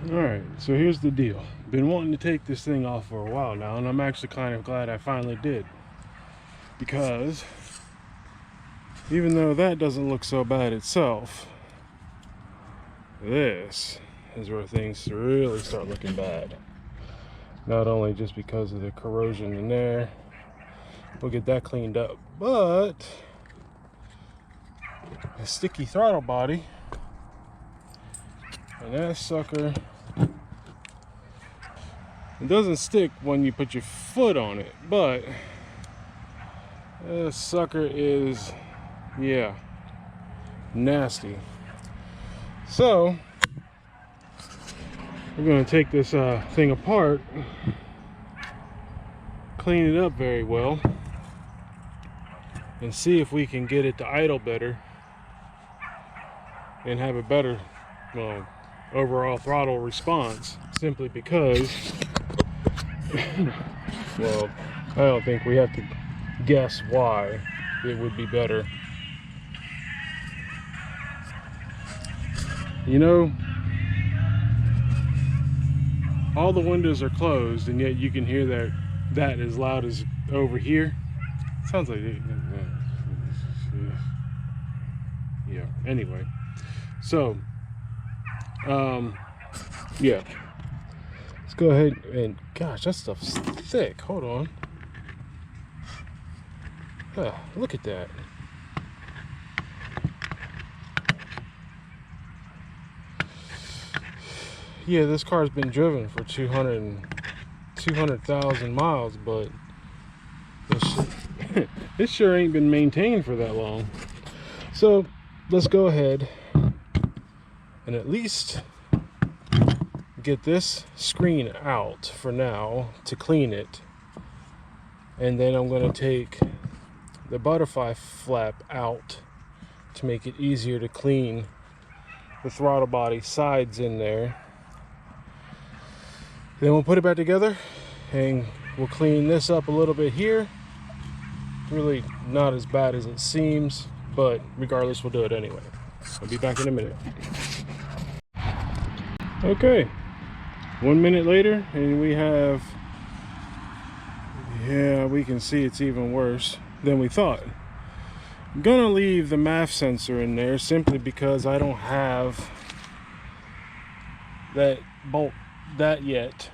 Alright, so here's the deal. Been wanting to take this thing off for a while now, and I'm actually kind of glad I finally did. Because even though that doesn't look so bad itself, this is where things really start looking bad. Not only just because of the corrosion in there, we'll get that cleaned up, but a sticky throttle body, and that sucker, it doesn't stick when you put your foot on it, but this sucker is, yeah, nasty. So we're going to take this thing apart, clean it up very well, and see if we can get it to idle better and have a better, well, overall throttle response. Simply because, well, I don't think we have to guess why it would be better. You know, all the windows are closed, and yet you can hear that as loud as over here. Sounds like it. Yeah. Anyway, so yeah. Let's go ahead and, gosh, that stuff's thick. Hold on. Look at that. Yeah, this car's been driven for 200,000 miles, but this sure ain't been maintained for that long. So let's go ahead and at least get this screen out for now to clean it, and then I'm going to take the butterfly flap out to make it easier to clean the throttle body sides in there. Then we'll put it back together and we'll clean this up a little bit here. Really not as bad as it seems, but regardless, we'll do it anyway. I'll be back in a minute. Okay, 1 minute later, and we have, yeah, we can see it's even worse than we thought. I'm gonna leave the MAF sensor in there simply because I don't have that bolt yet.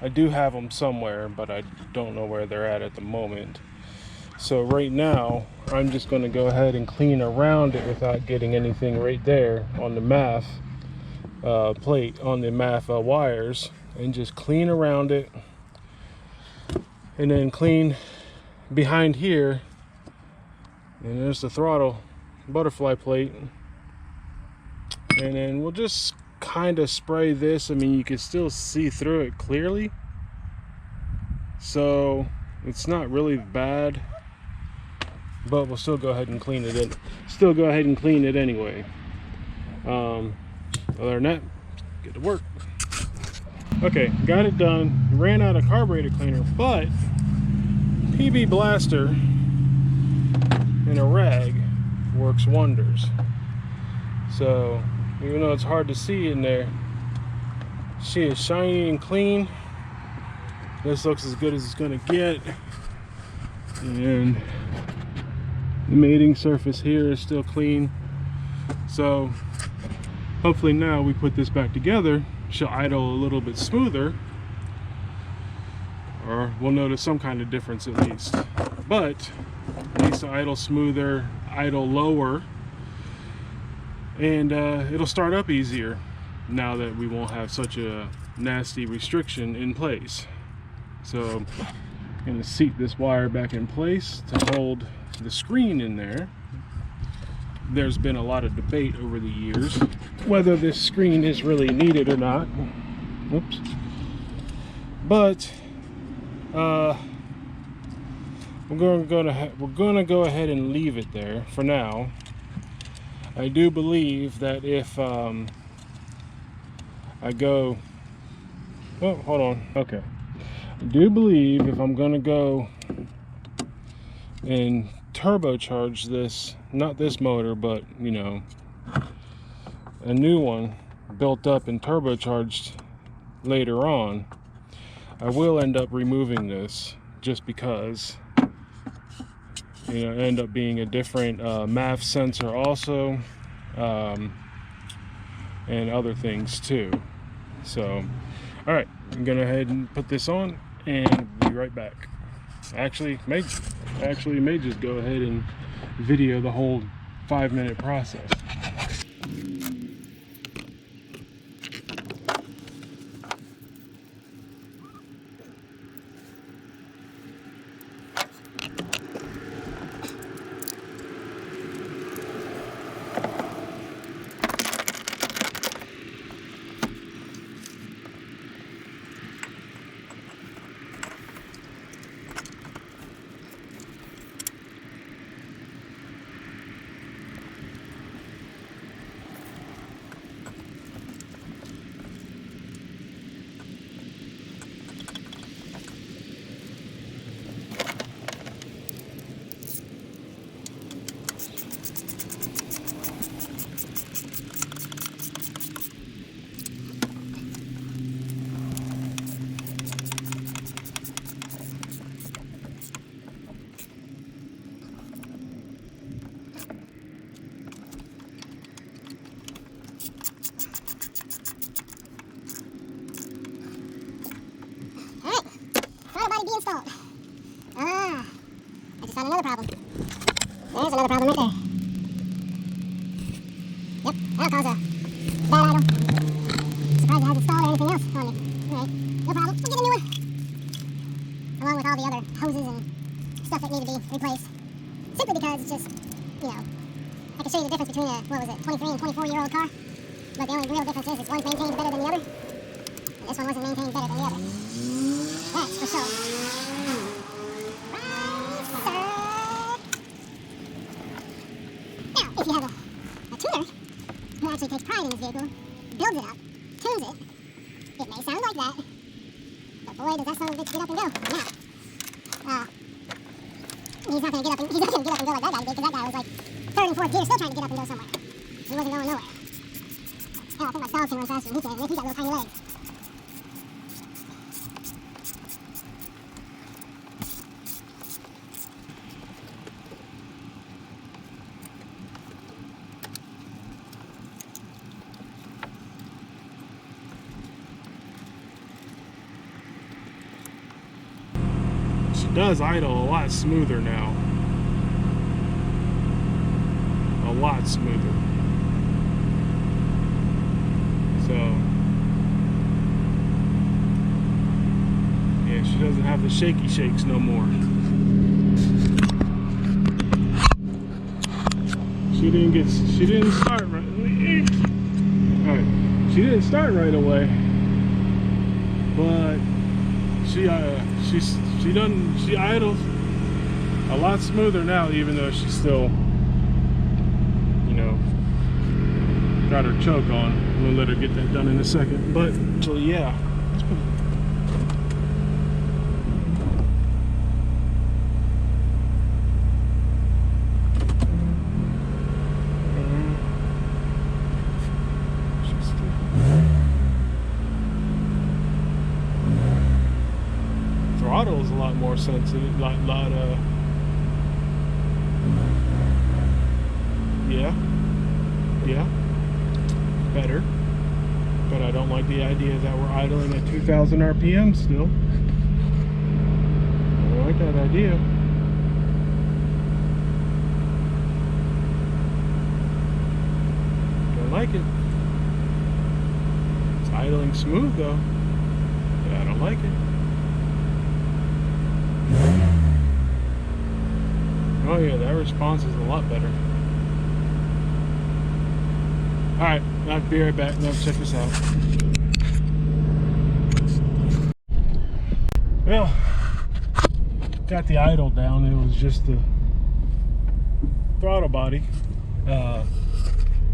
I do have them somewhere, but I don't know where they're at the moment. So right now I'm just going to go ahead and clean around it without getting anything right there on the MAF plate, on the MAF wires, and just clean around it, and then clean behind here. And there's the throttle butterfly plate, and then we'll just kind of spray this. I mean, you can still see through it clearly, so it's not really bad, but we'll still go ahead and clean it anyway. Other than that, get to work. Okay, got it done. Ran out of carburetor cleaner, but PB Blaster in a rag works wonders. So even though it's hard to see in there, she is shiny and clean. This looks as good as it's gonna get. And the mating surface here is still clean. So hopefully now we put this back together, she'll idle a little bit smoother, or we'll notice some kind of difference at least. But at least idle smoother, idle lower, and it'll start up easier now that we won't have such a nasty restriction in place. So I'm going to seat this wire back in place to hold the screen in there. There's been a lot of debate over the years whether this screen is really needed or not. Oops. But we're going to go ahead and leave it there for now. I do believe that if I go, oh, hold on, okay. I do believe if I'm going to go and turbocharge this, not this motor, but you know, a new one built up and turbocharged later on. I will end up removing this just because, you know, end up being a different MAF sensor also, and other things too. So, all right, I'm gonna go ahead and put this on and be right back. Actually, may just go ahead and video the whole 5-minute process. Installed. I just found another problem. There's another problem right there. Yep, that'll cause a bad idle. Surprised it hasn't stalled or anything else on me. Alright, no problem. We'll get a new one. Along with all the other hoses and stuff that need to be replaced. Simply because it's just, you know, I can show you the difference between a, 23 and 24-year-old car. But the only real difference is one's maintained better than the other. And this one wasn't maintained better than the other. That's for sure. Now, if you have a tuner who actually takes pride in his vehicle, builds it up, tunes it, it may sound like that, but boy, does that son of a bitch get up and go. Now, he's not going to get up and go like that guy did, because that guy was like third and fourth gear, still trying to get up and go somewhere. He wasn't going nowhere. Hell, I think my dog can run faster than he can, and he got little tiny legs. It does idle a lot smoother now. A lot smoother. So, yeah, she doesn't have the shaky shakes no more. She didn't start right. Alright, she didn't start right away, but she idles a lot smoother now, even though she's still, you know, got her choke on. We'll let her get that done in a second. But so yeah. Throttle is a lot more sensitive, yeah, better. But I don't like the idea that we're idling at 2,000 RPM still. I don't like that idea. Don't like it. It's idling smooth though. Yeah, I don't like it. Oh yeah, that response is a lot better. Alright, I'll be right back. Now check this out. Well, got the idle down. It was just the throttle body.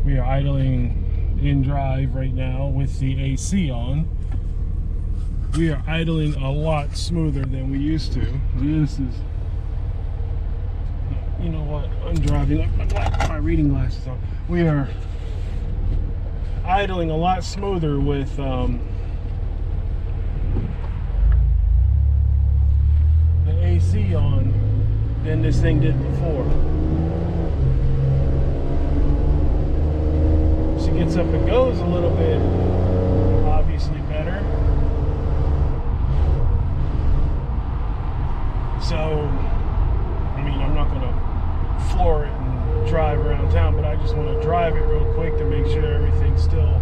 We are idling in drive right now with the AC on. We are idling a lot smoother than we used to. This is, you know what? I'm driving with my reading glasses on. We are idling a lot smoother with AC on than this thing did before. She gets up and goes a little bit, obviously better. So, I mean, I'm not gonna floor it and drive around town, but I just want to drive it real quick to make sure everything's still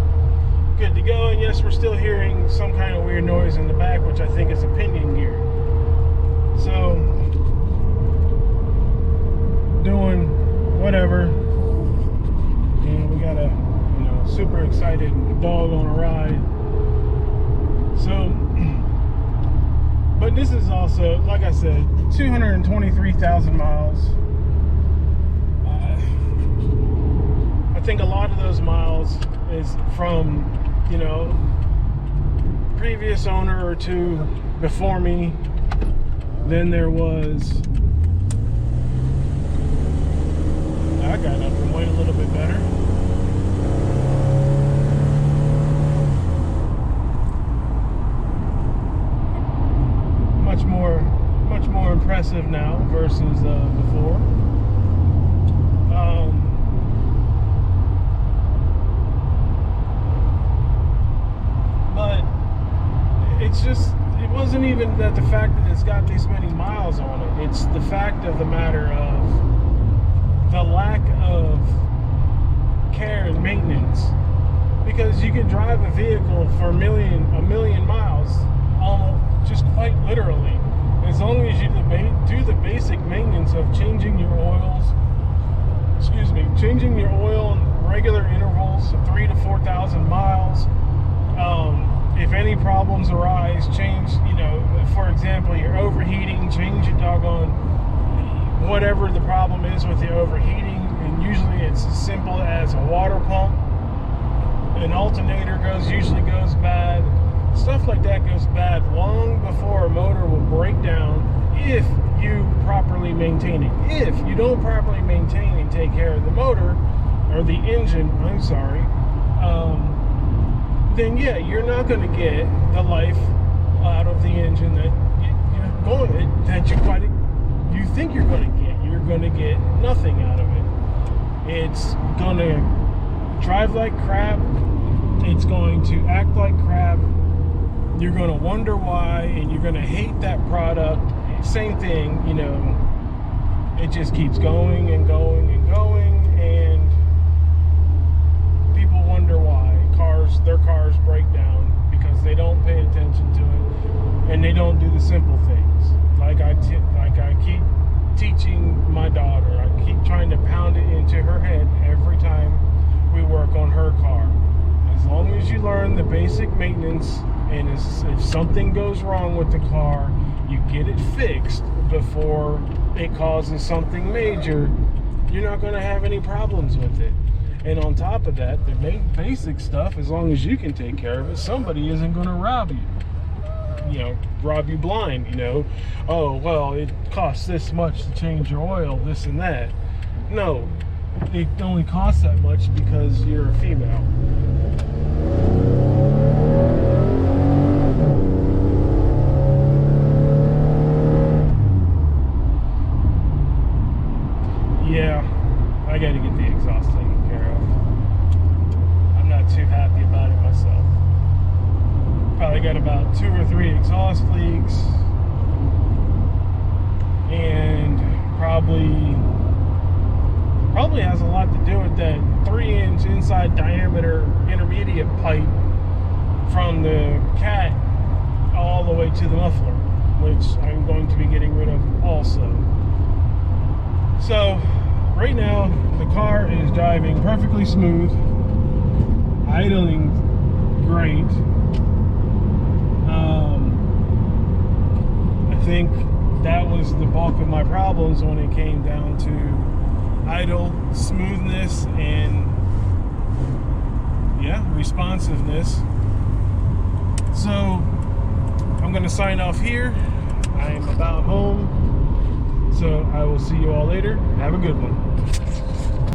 good to go. And yes, we're still hearing some kind of weird noise in the back, which I think is a pinion gear. So, doing whatever. And we got a, you know, super excited dog on a ride. So, but this is also, like I said, 223,000 miles. I think a lot of those miles is from, you know, previous owner or two before me. Then there was, I got up and went a little bit better. Much more impressive now versus before. But it's just, it wasn't even that the fact that it's got this many miles on it. It's the fact of the matter of the lack of care and maintenance. Because you can drive a vehicle for a million miles, almost, just quite literally, as long as you do the basic maintenance of changing your oils. Changing your oil in regular intervals of 3,000 to 4,000 miles. If any problems arise, change, you know, for example, you're overheating, change your doggone, whatever the problem is with the overheating, and usually it's as simple as a water pump. An alternator usually goes bad. Stuff like that goes bad long before a motor will break down if you properly maintain it. If you don't properly maintain and take care of the motor, or the engine, I'm sorry, then yeah, you're not going to get the life out of the engine that you think you're going to get. You're going to get nothing out of it. It's going to drive like crap. It's going to act like crap. You're going to wonder why, and you're going to hate that product. Same thing, you know, it just keeps going and going and going, and people wonder why their cars break down, because they don't pay attention to it, and they don't do the simple things. Like I keep teaching my daughter, I keep trying to pound it into her head every time we work on her car. As long as you learn the basic maintenance, and if something goes wrong with the car, you get it fixed before it causes something major, you're not going to have any problems with it. And on top of that, the main basic stuff, as long as you can take care of it, somebody isn't going to rob you. You know, rob you blind, you know. Oh, well, it costs this much to change your oil, this and that. No, it only costs that much because you're a female. Yeah, I gotta get the exhaust taken care of. I'm not too happy about it myself. Probably got about 2 or 3 exhaust leaks, and probably has a lot to do with that 3-inch inside diameter intermediate pipe from the cat all the way to the muffler, which I'm going to be getting rid of also. So right now the car is driving perfectly smooth, idling great. I think that was the bulk of my problems when it came down to idle smoothness and responsiveness. So I'm going to sign off here. I am about home. So I will see you all later. Have a good one.